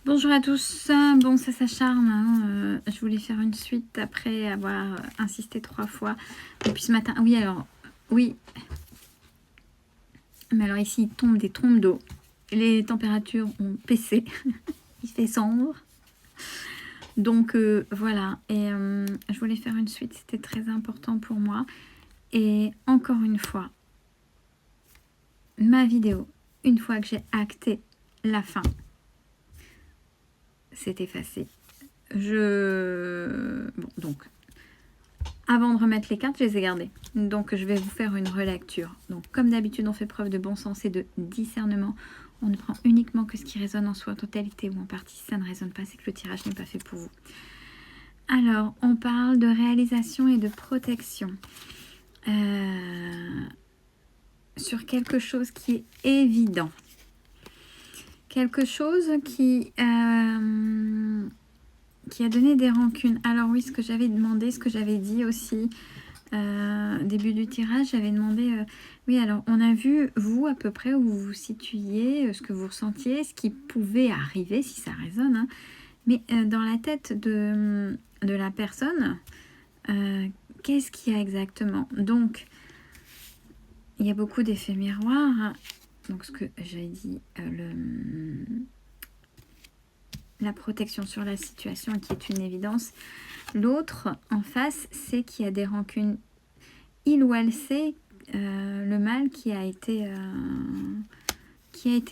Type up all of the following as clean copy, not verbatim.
Bonjour à tous, bon ça s'acharne, hein, je voulais faire une suite après avoir insisté 3 fois depuis ce matin. Oui alors, oui, mais alors ici il tombe des trompes d'eau, les températures ont baissé, il fait sombre, donc voilà, et je voulais faire une suite, c'était très important pour moi, et encore une fois, ma vidéo, une fois que j'ai acté la fin, c'est effacé. Bon, donc, avant de remettre les cartes, je les ai gardées. Donc, je vais vous faire une relecture. Donc, comme d'habitude, on fait preuve de bon sens et de discernement. On ne prend uniquement que ce qui résonne en soi, en totalité ou en partie. Si ça ne résonne pas, c'est que le tirage n'est pas fait pour vous. Alors, on parle de réalisation et de protection. Sur quelque chose qui est évident. Quelque chose qui a donné des rancunes. Alors oui, ce que j'avais demandé, ce que j'avais dit aussi, début du tirage, j'avais demandé, oui alors on a vu vous à peu près où vous vous situiez, ce que vous ressentiez, ce qui pouvait arriver si ça résonne, hein, mais dans la tête de la personne, qu'est-ce qu'il y a exactement? Donc, il y a beaucoup d'effets miroirs, donc ce que j'avais dit, la protection sur la situation qui est une évidence. L'autre en face, c'est qu'il y a des rancunes. Il ou elle sait le mal qui a été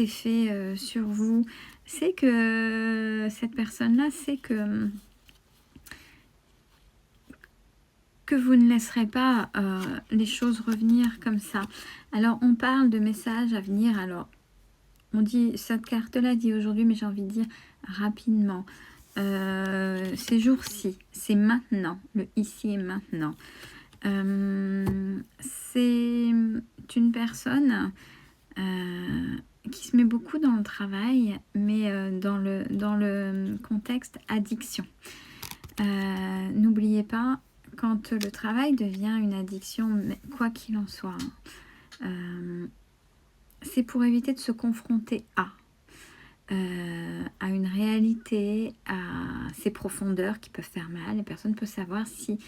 fait sur vous. C'est que cette personne-là sait que vous ne laisserez pas les choses revenir comme ça. Alors, on parle de messages à venir. Alors, on dit, cette carte-là dit aujourd'hui, mais j'ai envie de dire rapidement. Ces jours-ci, c'est maintenant, le ici et maintenant. C'est une personne qui se met beaucoup dans le travail, mais dans le contexte addiction. N'oubliez pas, quand le travail devient une addiction, quoi qu'il en soit, c'est pour éviter de se confronter à une réalité, à ces profondeurs qui peuvent faire mal. Et personne ne peut savoir si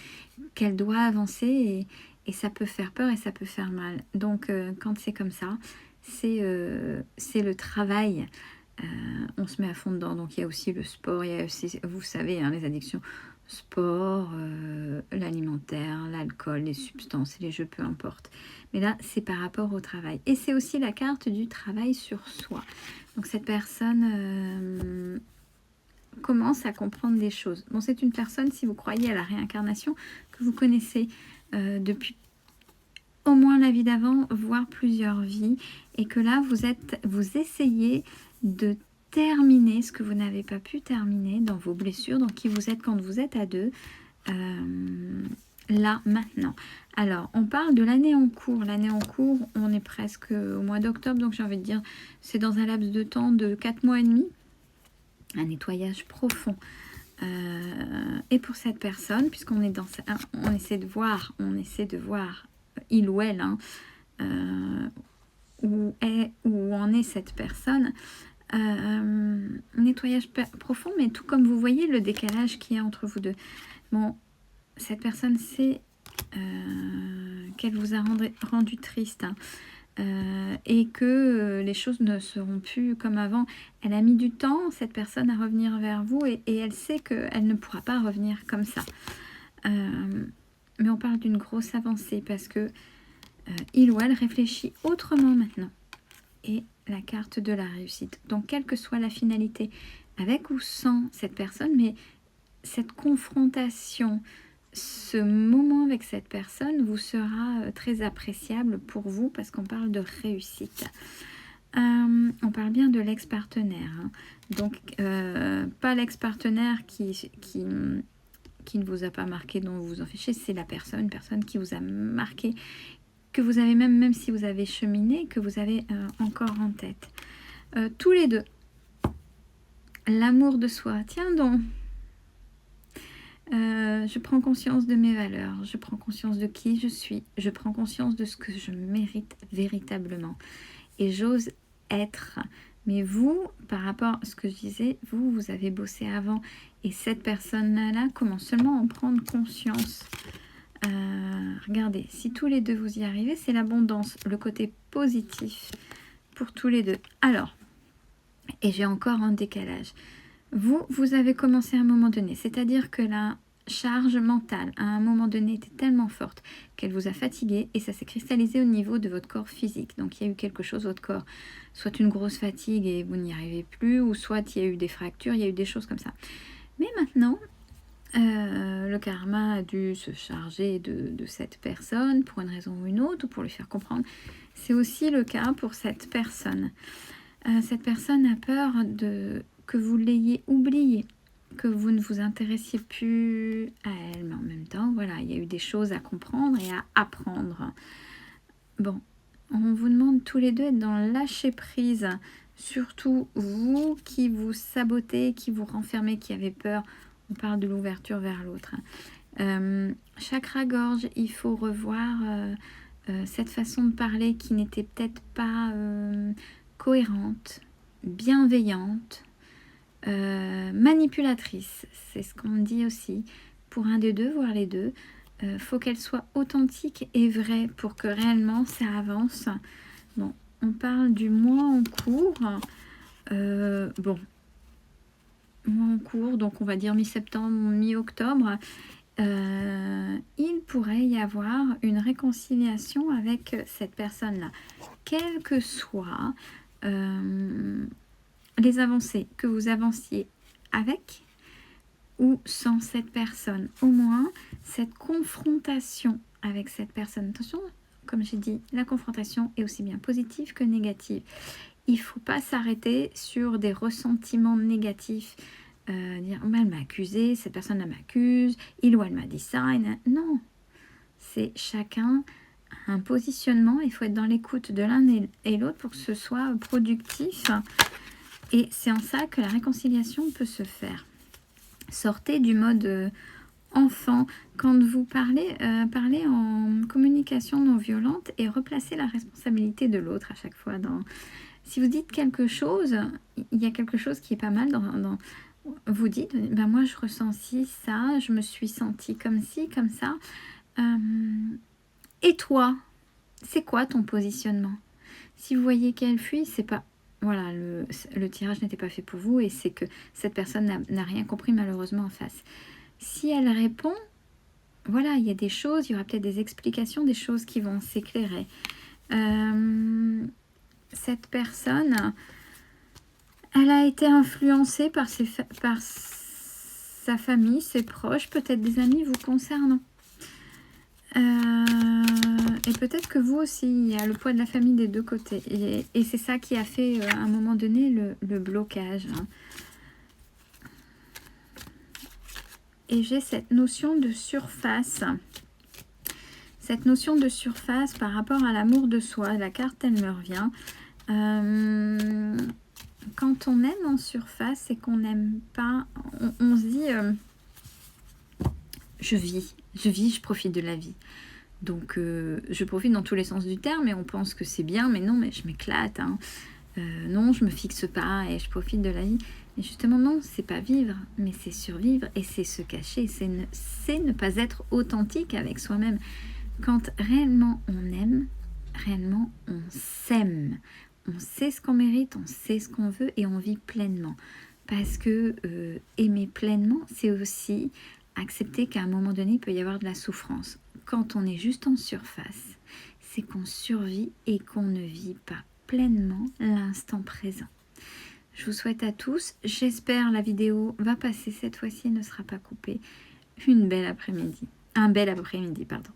qu'elle doit avancer et ça peut faire peur et ça peut faire mal. Donc quand c'est comme ça, c'est le travail. On se met à fond dedans. Donc il y a aussi le sport, il y a aussi, vous savez, hein, les addictions, sport, l'alimentaire, l'alcool, les substances, les jeux, peu importe. Mais là, c'est par rapport au travail. Et c'est aussi la carte du travail sur soi. Donc cette personne commence à comprendre des choses. Bon, c'est une personne, si vous croyez à la réincarnation, que vous connaissez depuis au moins la vie d'avant, voire plusieurs vies, et que là, vous essayez de terminer ce que vous n'avez pas pu terminer dans vos blessures, dans qui vous êtes quand vous êtes à deux, là, maintenant. Alors, on parle de l'année en cours. L'année en cours, on est presque au mois d'octobre, donc j'ai envie de dire, c'est dans un laps de temps de 4 mois et demi. Un nettoyage profond. Et pour cette personne, puisqu'on est dans, on essaie de voir il ou elle, hein, où en est cette personne. Nettoyage profond, mais tout comme vous voyez le décalage qu'il y a entre vous deux. Bon, cette personne sait qu'elle vous a rendu triste, hein, et que les choses ne seront plus comme avant. Elle a mis du temps, cette personne, à revenir vers vous, et elle sait qu'elle ne pourra pas revenir comme ça. Mais on parle d'une grosse avancée parce que il ou elle réfléchit autrement maintenant. Et la carte de la réussite. Donc, quelle que soit la finalité, avec ou sans cette personne, mais cette confrontation, ce moment avec cette personne vous sera très appréciable pour vous parce qu'on parle de réussite. On parle bien de l'ex-partenaire. Hein. Donc, pas l'ex-partenaire qui ne vous a pas marqué, dont vous vous en fichez, c'est la personne, une personne qui vous a marqué, que vous avez même si vous avez cheminé, que vous avez encore en tête. Tous les deux. L'amour de soi. Tiens donc. Je prends conscience de mes valeurs. Je prends conscience de qui je suis. Je prends conscience de ce que je mérite véritablement. Et j'ose être Mais vous, par rapport à ce que je disais, vous avez bossé avant. Et cette personne-là commence seulement à en prendre conscience. Regardez, si tous les deux vous y arrivez, c'est l'abondance, le côté positif pour tous les deux. Alors, et j'ai encore un décalage. Vous avez commencé à un moment donné, c'est-à-dire que la charge mentale à un moment donné était tellement forte qu'elle vous a fatigué et ça s'est cristallisé au niveau de votre corps physique. Donc il y a eu quelque chose, votre corps, soit une grosse fatigue et vous n'y arrivez plus, ou soit il y a eu des fractures, il y a eu des choses comme ça. Mais maintenant, le karma a dû se charger de cette personne pour une raison ou une autre, ou pour lui faire comprendre. C'est aussi le cas pour cette personne. Cette personne a peur que vous l'ayez oubliée, que vous ne vous intéressiez plus à elle. Mais en même temps, voilà, il y a eu des choses à comprendre et à apprendre. Bon, on vous demande tous les deux d'être dans le lâcher prise. Surtout vous qui vous sabotez, qui vous renfermez, qui avez peur. On parle de l'ouverture vers l'autre. Chakra-gorge, il faut revoir cette façon de parler qui n'était peut-être pas cohérente, bienveillante, manipulatrice. C'est ce qu'on dit aussi. Pour un des deux, voire les deux, faut qu'elle soit authentique et vraie pour que réellement ça avance. Bon, on parle du mois en cours. Bon, mois en cours, donc on va dire mi-septembre, mi-octobre, il pourrait y avoir une réconciliation avec cette personne-là. Quelles que soient les avancées, que vous avanciez avec ou sans cette personne, au moins cette confrontation avec cette personne. Attention, comme j'ai dit, la confrontation est aussi bien positive que négative. Il ne faut pas s'arrêter sur des ressentiments négatifs, dire oh, elle m'a accusé, cette personne m'accuse, il ou elle m'a dit ça. Non, c'est chacun un positionnement. Il faut être dans l'écoute de l'un et l'autre pour que ce soit productif. Et c'est en ça que la réconciliation peut se faire. Sortez du mode enfant. Quand vous parlez en communication non violente et replacez la responsabilité de l'autre à chaque fois dans... Si vous dites quelque chose, il y a quelque chose qui est pas mal dans vous dites, ben moi je ressens ci, ça, je me suis sentie comme ci, comme ça. Et toi, c'est quoi ton positionnement? Si vous voyez qu'elle fuit, c'est pas... Voilà, le tirage n'était pas fait pour vous et c'est que cette personne n'a rien compris malheureusement en face. Si elle répond, voilà, il y a des choses, il y aura peut-être des explications, des choses qui vont s'éclairer. Cette personne, elle a été influencée par sa famille, ses proches, peut-être des amis vous concernant. Et peut-être que vous aussi, il y a le poids de la famille des deux côtés. Et c'est ça qui a fait à un moment donné le blocage. Et j'ai cette notion de surface. Cette notion de surface par rapport à l'amour de soi. La carte, elle me revient. Quand on aime en surface et qu'on n'aime pas, on se dit je vis, je profite de la vie. Donc je profite dans tous les sens du terme et on pense que c'est bien, mais non, mais je m'éclate. Hein. Non, je me fixe pas et je profite de la vie. Mais justement, non, c'est pas vivre, mais c'est survivre et c'est se cacher. C'est ne pas être authentique avec soi-même. Quand réellement on aime, réellement on s'aime. On sait ce qu'on mérite, on sait ce qu'on veut et on vit pleinement. Parce que aimer pleinement, c'est aussi accepter qu'à un moment donné, il peut y avoir de la souffrance. Quand on est juste en surface, c'est qu'on survit et qu'on ne vit pas pleinement l'instant présent. Je vous souhaite à tous, j'espère la vidéo va passer cette fois-ci, ne sera pas coupée. Un bel après-midi, pardon.